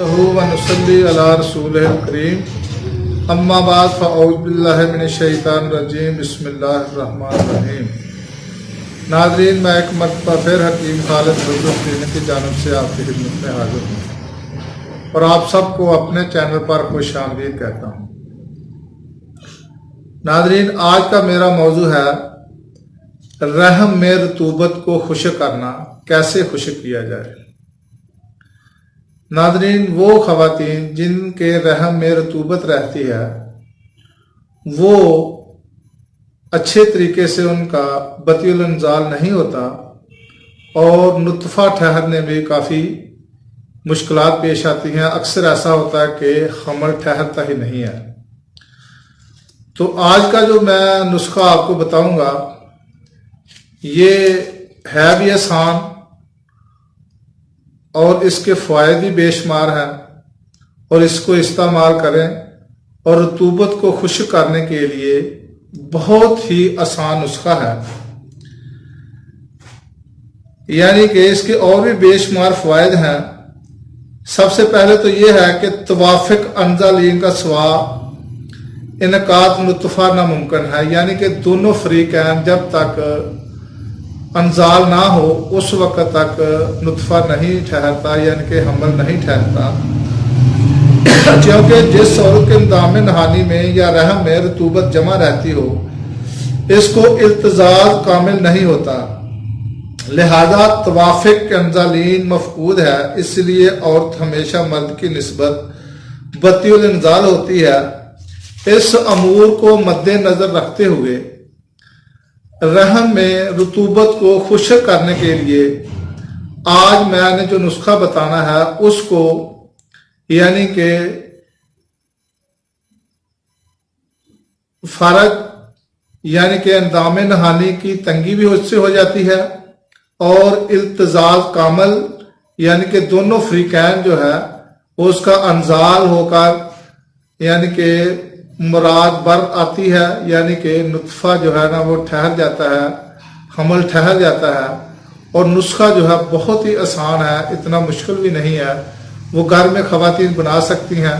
व नुसल्ली अला रसूलिल करीम अम्मा बाद फ़अऊज़ु बिल्लाहि मिनश शैतानिर रजीम बिस्मिल्लाहिर्रहमानिर रहीम। नाज़रीन, मैं एक मरतबा फिर हकीम खालिद बुज़ुर्ग की जानिब से आपकी खिदमत में हाजिर हूँ और आप सबको अपने चैनल पर खुशामदीद कहता हूँ। नाज़रीन, आज का मेरा मौजू है रहम में रतूबत को खुश्क करना, कैसे खुश्क किया जाए। नाज़रीन, वो ख़वातीन जिनके रहम में रतूबत रहती है वो अच्छे तरीके से उनका बतियुल इंज़ाल नहीं होता और नुतफ़ा ठहरने में काफ़ी मुश्किलात पेश आती हैं। अक्सर ऐसा होता है कि हमल ठहरता ही नहीं है। तो आज का जो मैं नुस्खा आपको बताऊंगा ये है भी आसान और इसके फ़ायदे भी बेशुमार हैं और इसको इस्तेमाल करें और रतूबत को खुश्क करने के लिए बहुत ही आसान नुस्खा है। यानी कि इसके और भी बेशुमार फ़ायदे हैं। सबसे पहले तो ये है कि तवाफ़ुक़ अंज़ालीन का सवाब इनकात नुतफ़ा नामुमकिन है। यानी कि दोनों फ़रीक़ैन जब तक अंजाल ना हो उस वक्त तक नुतफ़ा नहीं ठहरता, यानी कि हमल नहीं ठहरता। क्योंकि जिस औरत के इंदाम नहानी में या रहम में रतूबत जमा रहती हो इसको इल्तिज़ाज़ कामिल नहीं होता, लिहाजा तवाफ़ुक़ अंज़ालीन मफ़कूद है। इसलिए औरत हमेशा मर्द की निस्बत बतियुल इंज़ाल होती है। इस अमूर को मद्देनज़र रखते हुए रहम में रतूबत को खुश्क करने के लिए आज मैंने जो नुस्खा बताना है उसको, यानी कि फर्ज यानी कि अंदाम नहानी की तंगी भी उससे हो जाती है और इल्तिज़ाज़ कामल यानी कि दोनों फ़रीक़ैन जो है उसका अंजाल होकर यानी कि मुराद बर आती है, यानी कि नुतफ़ा जो है ना वो ठहर जाता है, हमल ठहर जाता है। और नुस्खा जो है बहुत ही आसान है, इतना मुश्किल भी नहीं है, वो घर में ख़वातीन बना सकती हैं।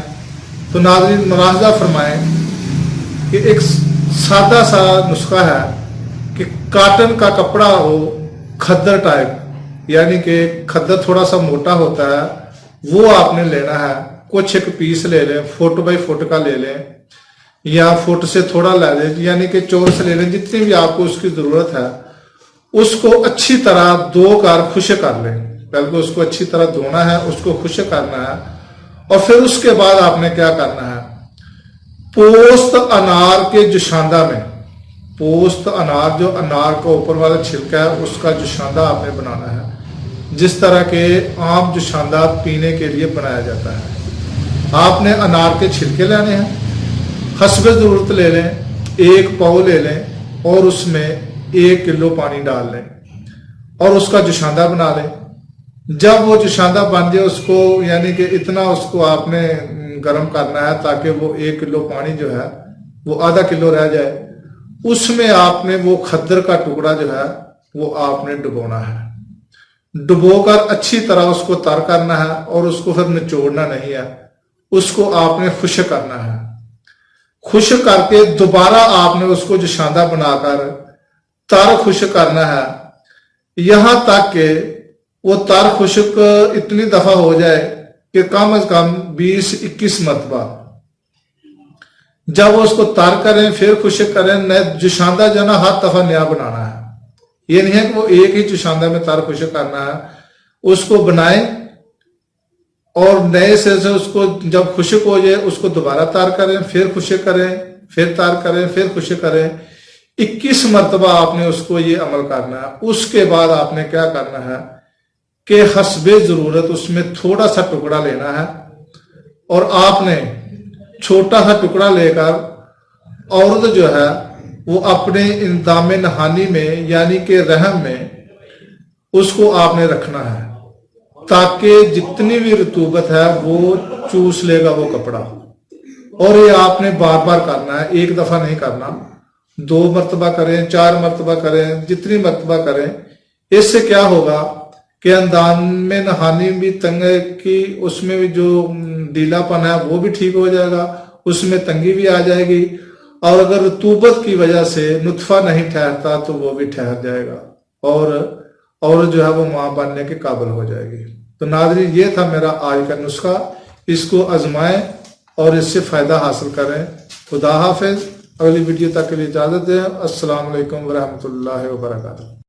तो नाज़रीन मुलाहज़ा फरमाएं कि एक सादा सा नुस्खा है कि काटन का कपड़ा हो खद्दर टाइप, यानी कि खद्दर थोड़ा सा मोटा होता है, वो आपने लेना है। कुछ एक पीस ले लें, फुट बाई फुट का ले लें या फुट से थोड़ा ले लें, यानी कि चौरस ले लें, जितनी भी आपको उसकी ज़रूरत है। उसको अच्छी तरह धो कर खुश्क कर लें। पहले उसको अच्छी तरह धोना है, उसको खुश्क करना है और फिर उसके बाद आपने क्या करना है, पोस्त अनार के जुशांदा में, पोस्त अनार जो अनार का ऊपर वाला छिलका है उसका जुशांदा आपने बनाना है, जिस तरह के आम जुशांदा पीने के लिए बनाया जाता है। आपने अनार के छिलके लेने हैं, हस्बे ज़रूरत ले लें, एक पाव ले लें और उसमें 1 किलो पानी डाल लें और उसका जुशांदा बना लें। जब वो जुशांदा बन जाए उसको, यानी कि इतना उसको आपने गर्म करना है ताकि वो 1 किलो पानी जो है वो आधा किलो रह जाए। उसमें आपने वो खद्दर का टुकड़ा जो है वो आपने डुबोना है। डुबोकर अच्छी तरह उसको तर करना है और उसको फिर निचोड़ना नहीं है, उसको आपने खुश्क करना है। खुश्क करके दोबारा आपने उसको जुशांदा बनाकर तर खुश्क करना है, यहां तक कि वो तर खुश्क इतनी दफा हो जाए कि कम से कम 20-21 मरतबा। जब उसको तर करें फिर खुश्क करें, नया जुशांदा जो ना हर दफा नया बनाना है। ये नहीं है कि वो एक ही जुशांदा में तर खुश्क करना है। उसको बनाएं और नए से उसको जब खुश्क हो जाए उसको दोबारा तार करें, फिर खुश्क करें, फिर तार करें, फिर खुश्क करें। 21 मरतबा आपने उसको ये अमल करना है। उसके बाद आपने क्या करना है कि हस्बे ज़रूरत उसमें थोड़ा सा टुकड़ा लेना है और आपने छोटा सा टुकड़ा लेकर औरत जो है वो अपने इंदाम नहानी में यानी कि रहम में उसको आपने रखना है ताकि जितनी भी रतूबत है वो चूस लेगा वो कपड़ा। और ये आपने बार बार करना है, एक दफा नहीं करना, 2 मरतबा करें, 4 मरतबा करें, जितनी मरतबा करें। इससे क्या होगा کہ اندام میں نہانی بھی تنگ کی اس میں بھی جو ڈھیلا پن ہے وہ بھی ٹھیک ہو جائے گا، اس میں تنگی بھی آ جائے گی، اور اگر رطوبت کی وجہ سے نطفہ نہیں ٹھہرتا تو وہ بھی ٹھہر جائے گا اور جو ہے وہ ماں بننے کے قابل ہو جائے گی۔ تو ناظرین یہ تھا میرا آج کا نسخہ، اس کو آزمائیں اور اس سے فائدہ حاصل کریں۔ خدا حافظ، اگلی ویڈیو تک کے لیے اجازت دیں۔ السلام علیکم ورحمۃ اللہ وبرکاتہ۔